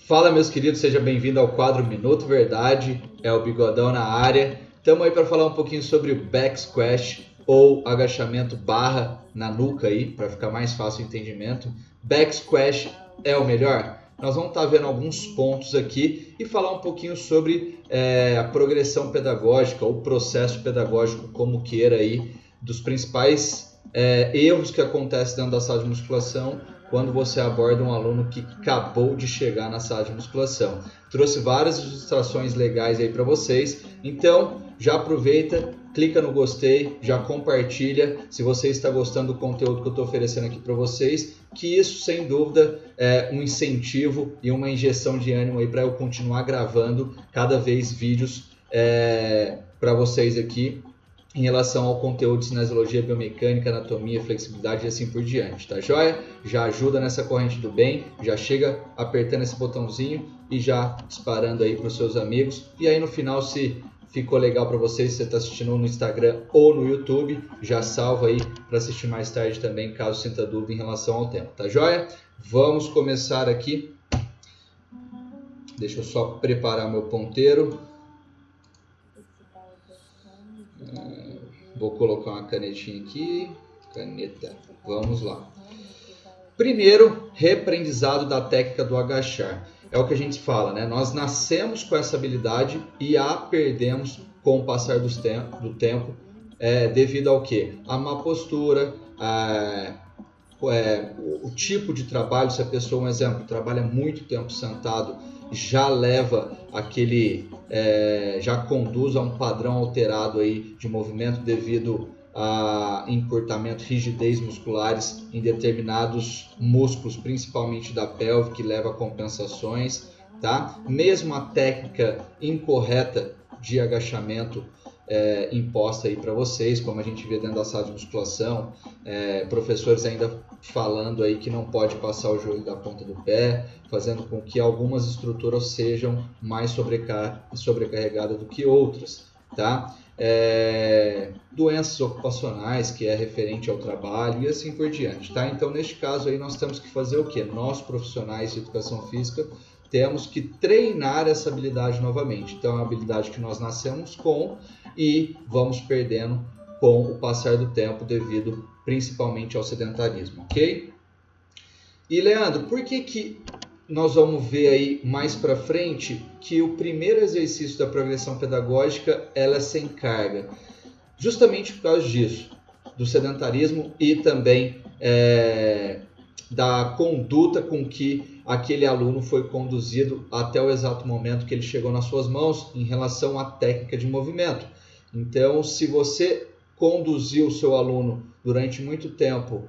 Fala, meus queridos, seja bem-vindo ao quadro Minuto Verdade, é o Bigodão na área. Estamos aí para falar um pouquinho sobre o back squat ou agachamento barra na nuca aí, para ficar mais fácil o entendimento. Back squat é o melhor? Nós vamos estar vendo alguns pontos aqui e falar um pouquinho sobre a progressão pedagógica ou processo pedagógico, como queira aí, dos principais erros que acontecem dentro da sala de musculação quando você aborda um aluno que acabou de chegar na sala de musculação. Trouxe várias ilustrações legais aí para vocês, então já aproveita, clica no gostei, já compartilha se você está gostando do conteúdo que eu estou oferecendo aqui para vocês, que isso sem dúvida é um incentivo e uma injeção de ânimo aí para eu continuar gravando cada vez vídeos para vocês aqui em relação ao conteúdo de cinesiologia, biomecânica, anatomia, flexibilidade e assim por diante, tá joia? Já ajuda nessa corrente do bem, já chega apertando esse botãozinho e já disparando aí para os seus amigos. E aí no final, se ficou legal para vocês, se você está assistindo no Instagram ou no YouTube, já salva aí para assistir mais tarde também, caso sinta dúvida em relação ao tempo, tá joia? Vamos começar aqui. Deixa eu só preparar meu ponteiro. Vou colocar uma canetinha aqui, caneta, vamos lá. Primeiro, reaprendizado da técnica do agachar. É o que a gente fala, né? Nós nascemos com essa habilidade e a perdemos com o passar do tempo, devido ao quê? A má postura, o tipo de trabalho. Se a pessoa, um exemplo, trabalha muito tempo sentado, já leva já conduz a um padrão alterado aí de movimento devido a encurtamento, rigidez musculares em determinados músculos, principalmente da pelve, que leva a compensações, tá? Mesmo a técnica incorreta de agachamento imposta aí para vocês, como a gente vê dentro da sala de musculação, professores ainda falando aí que não pode passar o joelho da ponta do pé, fazendo com que algumas estruturas sejam mais sobrecarregadas do que outras, tá? Doenças ocupacionais, que é referente ao trabalho e assim por diante, tá? Então, neste caso aí, nós temos que fazer o quê? Nós, profissionais de educação física, temos que treinar essa habilidade novamente. Então, é uma habilidade que nós nascemos com e vamos perdendo com o passar do tempo devido principalmente ao sedentarismo, ok? E, Leandro, por que nós vamos ver aí mais para frente que o primeiro exercício da progressão pedagógica ela é sem carga? Justamente por causa disso, do sedentarismo e também da conduta com que aquele aluno foi conduzido até o exato momento que ele chegou nas suas mãos em relação à técnica de movimento. Então, se você conduziu o seu aluno durante muito tempo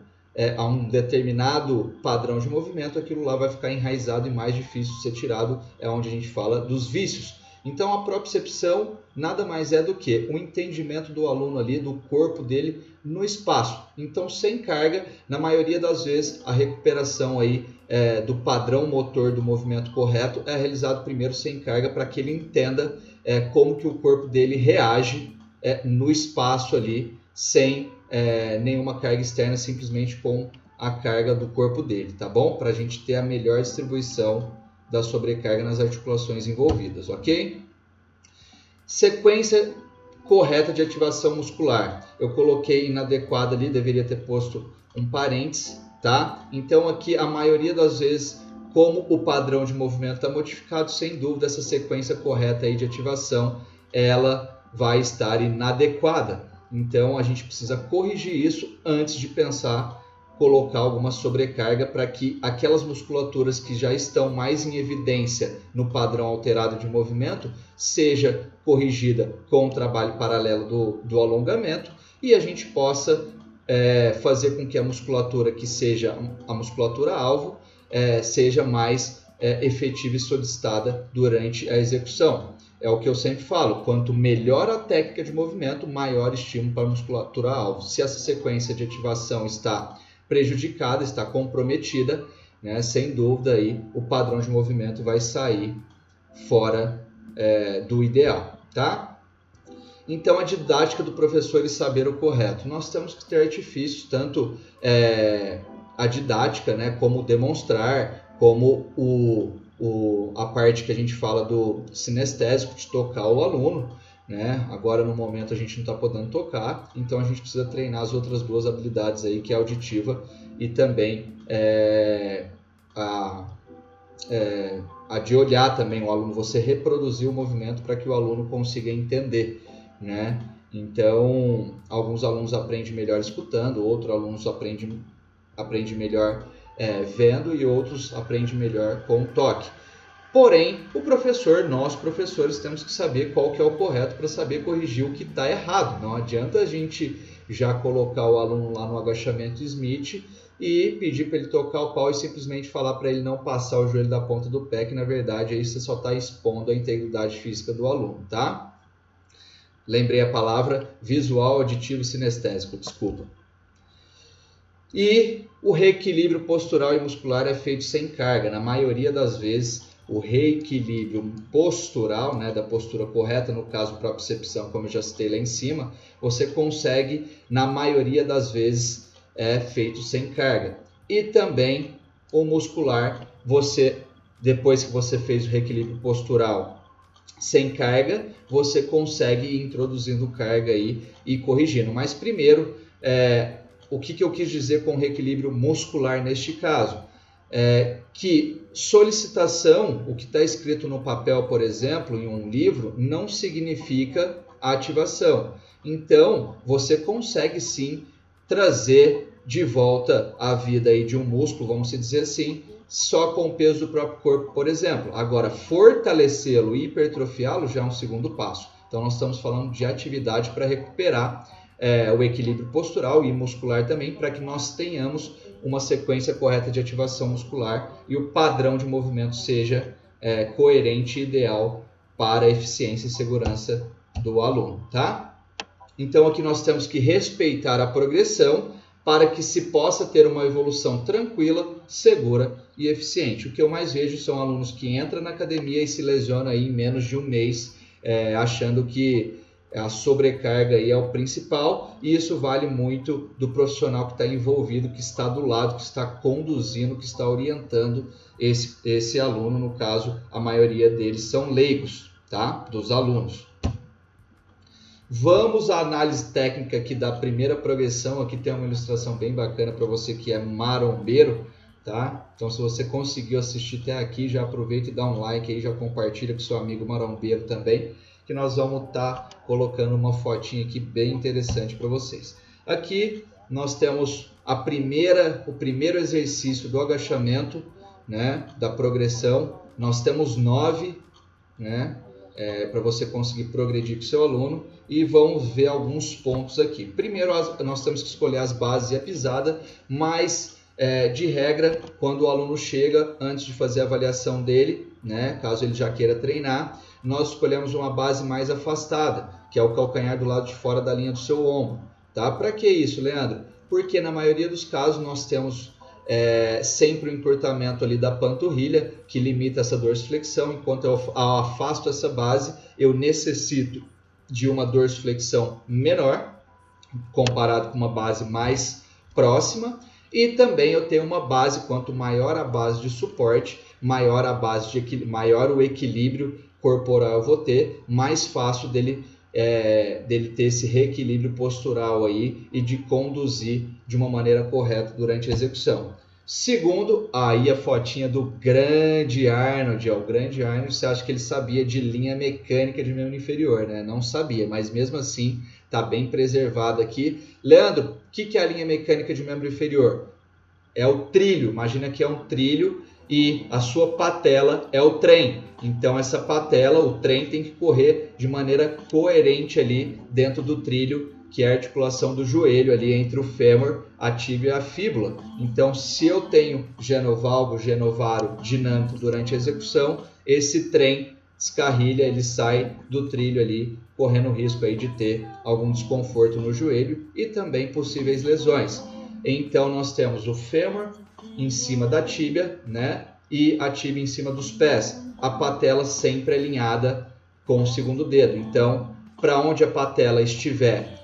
a um determinado padrão de movimento, aquilo lá vai ficar enraizado e mais difícil de ser tirado, é onde a gente fala dos vícios. Então, a propriocepção nada mais é do que o entendimento do aluno ali, do corpo dele no espaço. Então, sem carga, na maioria das vezes, a recuperação aí do padrão motor do movimento correto é realizado primeiro sem carga, para que ele entenda como que o corpo dele reage no espaço ali, sem nenhuma carga externa, simplesmente com a carga do corpo dele, tá bom? Para a gente ter a melhor distribuição da sobrecarga nas articulações envolvidas, ok? Sequência correta de ativação muscular. Eu coloquei inadequada ali, deveria ter posto um parênteses, tá? Então aqui a maioria das vezes, como o padrão de movimento está modificado, sem dúvida essa sequência correta aí de ativação, ela vai estar inadequada. Então a gente precisa corrigir isso antes de pensar colocar alguma sobrecarga, para que aquelas musculaturas que já estão mais em evidência no padrão alterado de movimento seja corrigida com o trabalho paralelo do alongamento, e a gente possa fazer com que a musculatura que seja a musculatura alvo seja mais efetiva e solicitada durante a execução. É o que eu sempre falo, quanto melhor a técnica de movimento, maior estímulo para a musculatura alvo. Se essa sequência de ativação está prejudicada, está comprometida, né, sem dúvida aí o padrão de movimento vai sair fora do ideal, tá? Então, a didática do professor e saber o correto. Nós temos que ter artifícios, tanto a didática, né, como demonstrar, como a parte que a gente fala do sinestésico, de tocar o aluno, né? Agora no momento a gente não está podendo tocar, então a gente precisa treinar as outras duas habilidades aí, que é a auditiva e também a de olhar também o aluno, você reproduzir o movimento para que o aluno consiga entender, né? Então, alguns alunos aprendem melhor escutando, outros alunos aprendem melhor vendo e outros aprendem melhor com o toque. Porém, nós professores temos que saber qual que é o correto para saber corrigir o que está errado. Não adianta a gente já colocar o aluno lá no agachamento Smith e pedir para ele tocar o pau e simplesmente falar para ele não passar o joelho da ponta do pé, que na verdade aí você só está expondo a integridade física do aluno, tá? Lembrei a palavra visual, auditivo e sinestésico, desculpa. E o reequilíbrio postural e muscular é feito sem carga. Na maioria das vezes, o reequilíbrio postural, né, da postura correta, no caso propriocepção, como eu já citei lá em cima, você consegue, na maioria das vezes, é feito sem carga. E também o muscular, depois que você fez o reequilíbrio postural sem carga, você consegue ir introduzindo carga aí e corrigindo. Mas primeiro, o que eu quis dizer com reequilíbrio muscular neste caso? Que solicitação, o que está escrito no papel, por exemplo, em um livro, não significa ativação. Então, você consegue sim trazer de volta a vida aí de um músculo, vamos dizer assim, só com o peso do próprio corpo, por exemplo. Agora, fortalecê-lo e hipertrofiá-lo já é um segundo passo. Então, nós estamos falando de atividade para recuperar o equilíbrio postural e muscular também, para que nós tenhamos uma sequência correta de ativação muscular e o padrão de movimento seja coerente e ideal para a eficiência e segurança do aluno, tá? Então, aqui nós temos que respeitar a progressão para que se possa ter uma evolução tranquila, segura e eficiente. O que eu mais vejo são alunos que entram na academia e se lesionam aí em menos de um mês, achando que a sobrecarga aí é o principal, e isso vale muito do profissional que está envolvido, que está do lado, que está conduzindo, que está orientando esse aluno. No caso, a maioria deles são leigos, tá? Dos alunos. Vamos à análise técnica aqui da primeira progressão. Aqui tem uma ilustração bem bacana para você que é marombeiro, tá? Então, se você conseguiu assistir até aqui, já aproveita e dá um like aí, já compartilha com seu amigo marombeiro também, que nós vamos estar colocando uma fotinha aqui bem interessante para vocês. Aqui nós temos o primeiro exercício do agachamento, né, da progressão. Nós temos 9, né, para você conseguir progredir com o seu aluno, e vamos ver alguns pontos aqui. Primeiro, nós temos que escolher as bases e a pisada, mas de regra, quando o aluno chega, antes de fazer a avaliação dele, né, caso ele já queira treinar, nós escolhemos uma base mais afastada, que é o calcanhar do lado de fora da linha do seu ombro. Tá? Para que isso, Leandro? Porque na maioria dos casos nós temos sempre o encurtamento ali da panturrilha, que limita essa dorsiflexão. Enquanto eu afasto essa base, eu necessito de uma dorsiflexão menor, comparado com uma base mais próxima. E também eu tenho uma base, quanto maior a base de suporte, maior o equilíbrio corporal eu vou ter, mais fácil dele ter esse reequilíbrio postural aí e de conduzir de uma maneira correta durante a execução. Segundo, aí a fotinha do grande Arnold, o grande Arnold, você acha que ele sabia de linha mecânica de membro inferior, né? Não sabia, mas mesmo assim está bem preservado aqui. Leandro, o que é a linha mecânica de membro inferior? É o trilho, imagina que é um trilho e a sua patela é o trem. Então essa patela, o trem, tem que correr de maneira coerente ali dentro do trilho, que é a articulação do joelho ali entre o fêmur, a tíbia e a fíbula. Então, se eu tenho genovalgo, genovaro dinâmico durante a execução, esse trem descarrilha, ele sai do trilho ali, correndo o risco aí de ter algum desconforto no joelho e também possíveis lesões. Então, nós temos o fêmur em cima da tíbia, né? E a tíbia em cima dos pés. A patela sempre alinhada com o segundo dedo. Então, para onde a patela estiver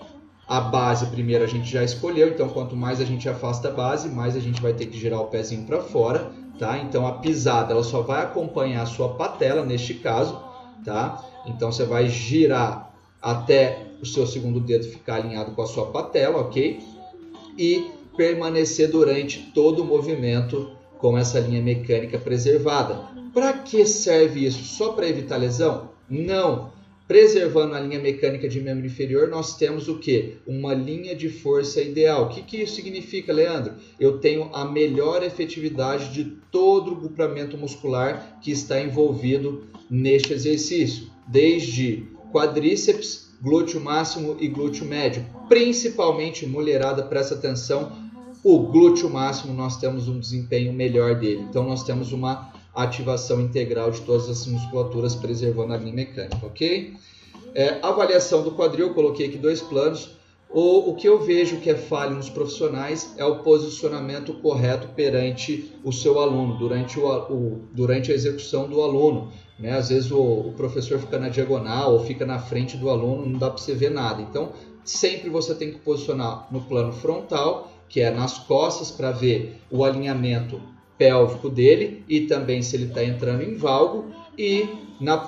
A base, primeiro, a gente já escolheu, então quanto mais a gente afasta a base, mais a gente vai ter que girar o pezinho para fora, tá? Então a pisada, ela só vai acompanhar a sua patela, neste caso, tá? Então você vai girar até o seu segundo dedo ficar alinhado com a sua patela, ok? E permanecer durante todo o movimento com essa linha mecânica preservada. Para que serve isso? Só para evitar lesão? Não! Preservando a linha mecânica de membro inferior, nós temos o quê? Uma linha de força ideal. O que isso significa, Leandro? Eu tenho a melhor efetividade de todo o grupamento muscular que está envolvido neste exercício, desde quadríceps, glúteo máximo e glúteo médio. Principalmente, mulherada, presta atenção, o glúteo máximo nós temos um desempenho melhor dele. Então nós temos uma ativação integral de todas as musculaturas, preservando a linha mecânica, ok? Avaliação do quadril, eu coloquei aqui 2 planos. O que eu vejo que é falho nos profissionais é o posicionamento correto perante o seu aluno, durante a execução do aluno, né? Às vezes o professor fica na diagonal ou fica na frente do aluno, não dá para você ver nada. Então, sempre você tem que posicionar no plano frontal, que é nas costas, para ver o alinhamento pélvico dele e também se ele está entrando em valgo, e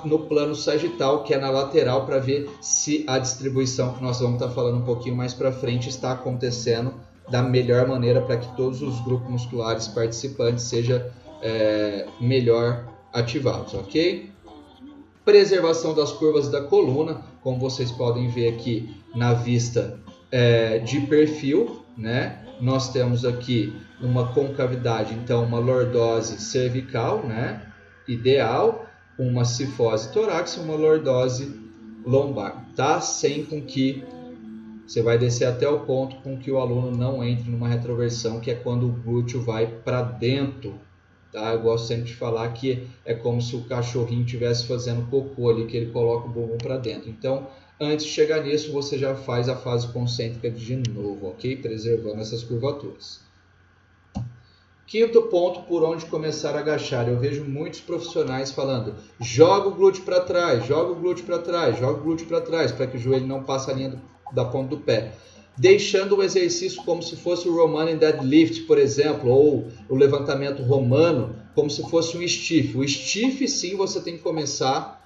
no plano sagital, que é na lateral, para ver se a distribuição, que nós vamos estar falando um pouquinho mais para frente, está acontecendo da melhor maneira para que todos os grupos musculares participantes sejam melhor ativados, ok? Preservação das curvas da coluna, como vocês podem ver aqui na vista de perfil, né? Nós temos aqui uma concavidade, então uma lordose cervical, né? Ideal, uma cifose torácica, uma lordose lombar, tá? Sem com que você vai descer até o ponto com que o aluno não entre numa retroversão, que é quando o glúteo vai para dentro, tá? Eu gosto sempre de falar que é como se o cachorrinho estivesse fazendo cocô ali, que ele coloca o bumbum para dentro. Então, antes de chegar nisso, você já faz a fase concêntrica de novo, ok? Preservando essas curvaturas. Quinto ponto, por onde começar a agachar. Eu vejo muitos profissionais falando, joga o glúteo para trás, joga o glúteo para trás, joga o glúteo para trás, para que o joelho não passe a linha da ponta do pé. Deixando o exercício como se fosse o Romanian Deadlift, por exemplo, ou o levantamento romano, como se fosse um stiff. O stiff, sim, você tem que começar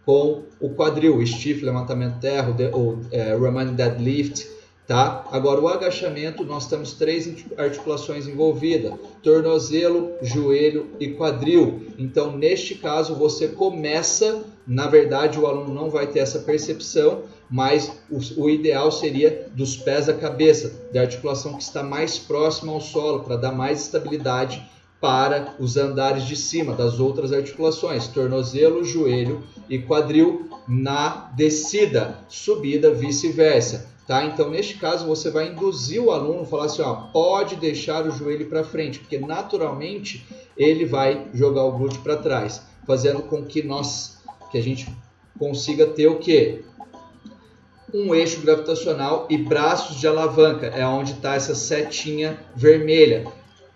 com o quadril, o stiff, levantamento terra, o Romanian Deadlift, tá? Agora, o agachamento, nós temos 3 articulações envolvidas, tornozelo, joelho e quadril. Então, neste caso, você começa, na verdade, o aluno não vai ter essa percepção, mas o ideal seria dos pés à cabeça, da articulação que está mais próxima ao solo, para dar mais estabilidade para os andares de cima das outras articulações, tornozelo, joelho e quadril na descida, subida, vice-versa. Tá? Então, neste caso, você vai induzir o aluno a falar assim, ó, pode deixar o joelho para frente, porque naturalmente ele vai jogar o glúteo para trás, fazendo com que a gente consiga ter o quê? Um eixo gravitacional e braços de alavanca, é onde está essa setinha vermelha.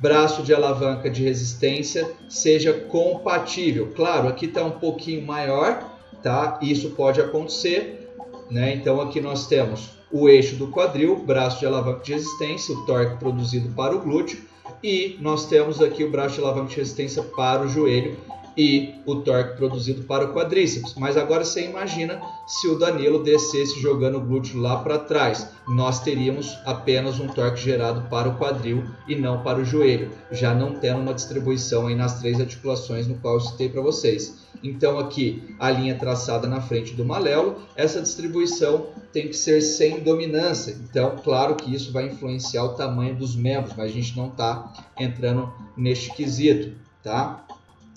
Braço de alavanca de resistência seja compatível. Claro, aqui está um pouquinho maior, tá? Isso pode acontecer, né? Então aqui nós temos o eixo do quadril, braço de alavanca de resistência, o torque produzido para o glúteo, e nós temos aqui o braço de alavanca de resistência para o joelho e o torque produzido para o quadríceps. Mas agora você imagina se o Danilo descesse jogando o glúteo lá para trás. Nós teríamos apenas um torque gerado para o quadril e não para o joelho, já não tendo uma distribuição aí nas 3 articulações no qual eu citei para vocês. Então aqui a linha traçada na frente do maléolo, essa distribuição tem que ser sem dominância. Então, claro que isso vai influenciar o tamanho dos membros, mas a gente não está entrando neste quesito, tá?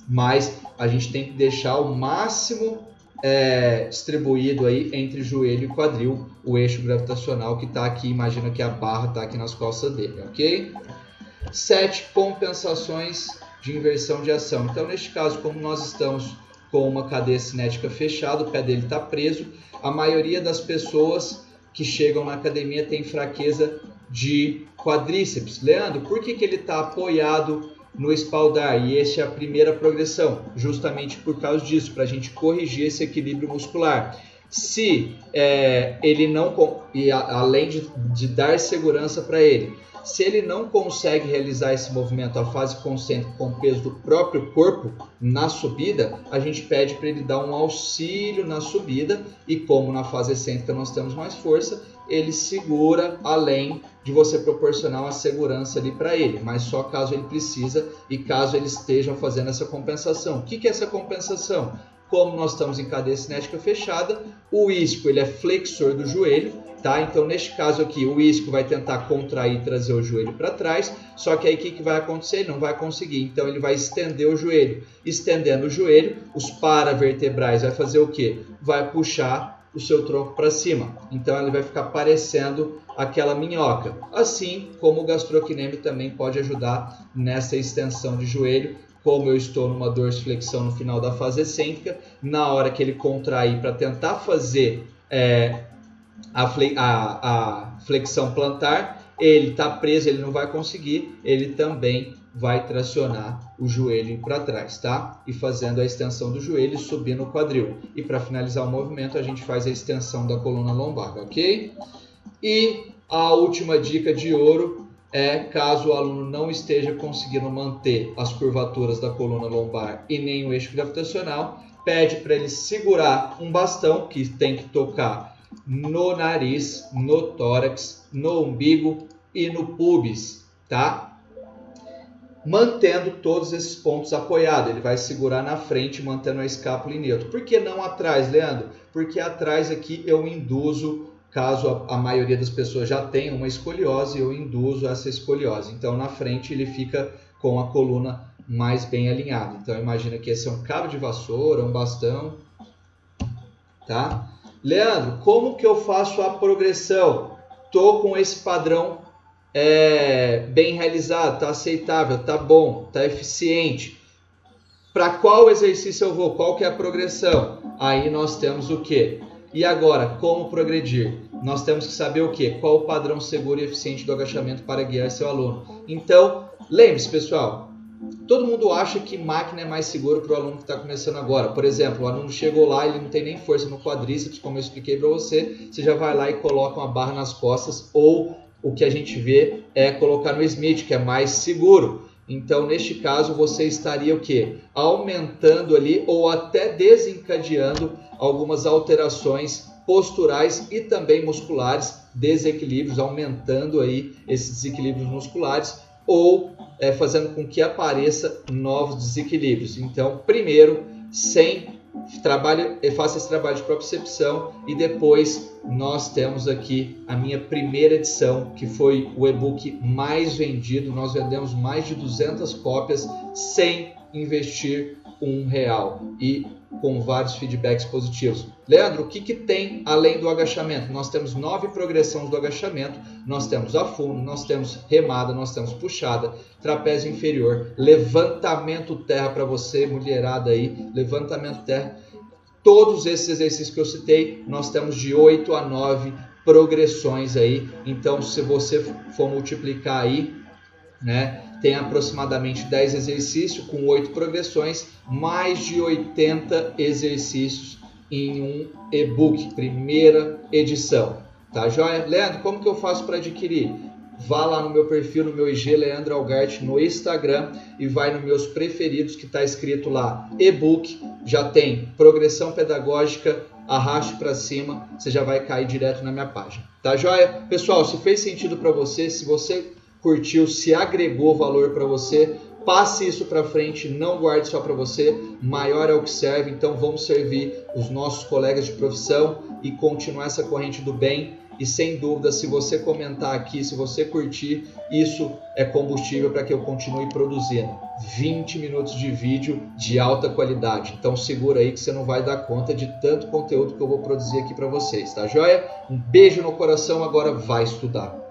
Mas a gente tem que deixar o máximo distribuído aí entre joelho e quadril, o eixo gravitacional que está aqui, imagina que a barra está aqui nas costas dele, ok? 7, compensações de inversão de ação. Então, neste caso, como nós estamos com uma cadeia cinética fechada, o pé dele está preso, a maioria das pessoas que chegam na academia tem fraqueza de quadríceps. Leandro, por que ele está apoiado no espaldar? E essa é a primeira progressão, justamente por causa disso, para a gente corrigir esse equilíbrio muscular. Se ele não, além de dar segurança para ele, se ele não consegue realizar esse movimento, a fase concêntrica com o peso do próprio corpo na subida, a gente pede para ele dar um auxílio na subida, e como na fase excêntrica nós temos mais força, ele segura além de você proporcionar uma segurança ali para ele, mas só caso ele precisa e caso ele esteja fazendo essa compensação. O que é essa compensação? Como nós estamos em cadeia cinética fechada, o isco ele é flexor do joelho, tá? Então neste caso aqui o isco vai tentar contrair e trazer o joelho para trás, só que aí o que vai acontecer? Ele não vai conseguir, então ele vai estender o joelho. Estendendo o joelho, os paravertebrais vai fazer o quê? Vai puxar o seu tronco para cima, então ele vai ficar parecendo aquela minhoca, assim como o gastrocnêmio também pode ajudar nessa extensão de joelho. Como eu estou numa dorsiflexão no final da fase excêntrica, na hora que ele contrair para tentar fazer a flexão plantar, ele está preso, ele não vai conseguir, ele também vai tracionar o joelho para trás, tá? E fazendo a extensão do joelho, subindo o quadril. E para finalizar o movimento, a gente faz a extensão da coluna lombar, ok? E a última dica de ouro é, caso o aluno não esteja conseguindo manter as curvaturas da coluna lombar e nem o eixo gravitacional, pede para ele segurar um bastão que tem que tocar no nariz, no tórax, no umbigo e no pubis, tá? Mantendo todos esses pontos apoiados. Ele vai segurar na frente, mantendo a escápula em neutro. Por que não atrás, Leandro? Porque atrás aqui eu induzo, caso a maioria das pessoas já tenha uma escoliose, eu induzo essa escoliose. Então na frente ele fica com a coluna mais bem alinhada. Então imagina que esse é um cabo de vassoura, um bastão, tá? Leandro, como que eu faço a progressão? Tô com esse padrão bem realizado, tá aceitável, tá bom, tá eficiente. Para qual exercício eu vou? Qual que é a progressão? Aí nós temos o quê? E agora, como progredir? Nós temos que saber o quê? Qual o padrão seguro e eficiente do agachamento para guiar seu aluno. Então, lembre-se, pessoal, todo mundo acha que máquina é mais seguro para o aluno que está começando agora. Por exemplo, o aluno chegou lá, ele não tem nem força no quadríceps, como eu expliquei para você, você já vai lá e coloca uma barra nas costas, ou o que a gente vê é colocar no Smith, que é mais seguro. Então, neste caso, você estaria o quê? Aumentando ali ou até desencadeando algumas alterações posturais e também musculares, desequilíbrios, aumentando aí esses desequilíbrios musculares ou fazendo com que apareça novos desequilíbrios. Então, primeiro, faça esse trabalho de propriocepção e depois nós temos aqui a minha primeira edição, que foi o e-book mais vendido. Nós vendemos mais de 200 cópias sem investir R$1 e com vários feedbacks positivos. Leandro, o que tem além do agachamento? Nós temos 9 progressões do agachamento, nós temos afundo, nós temos remada, nós temos puxada, trapézio inferior, levantamento terra para você, mulherada aí, levantamento terra. Todos esses exercícios que eu citei, nós temos de 8 a 9 progressões aí. Então, se você for multiplicar aí, né, tem aproximadamente 10 exercícios com 8 progressões, mais de 80 exercícios em um e-book, primeira edição. Tá joia? Leandro, como que eu faço para adquirir? Vá lá no meu perfil, no meu IG, Leandro Algart, no Instagram, e vai nos meus preferidos, que está escrito lá, e-book, já tem progressão pedagógica, arraste para cima, você já vai cair direto na minha página. Tá joia? Pessoal, se fez sentido para você, se você curtiu, se agregou valor para você, passe isso para frente, não guarde só para você, maior é o que serve, então vamos servir os nossos colegas de profissão e continuar essa corrente do bem. E sem dúvida, se você comentar aqui, se você curtir, isso é combustível para que eu continue produzindo 20 minutos de vídeo de alta qualidade. Então segura aí que você não vai dar conta de tanto conteúdo que eu vou produzir aqui para vocês, tá joia? Um beijo no coração, agora vai estudar.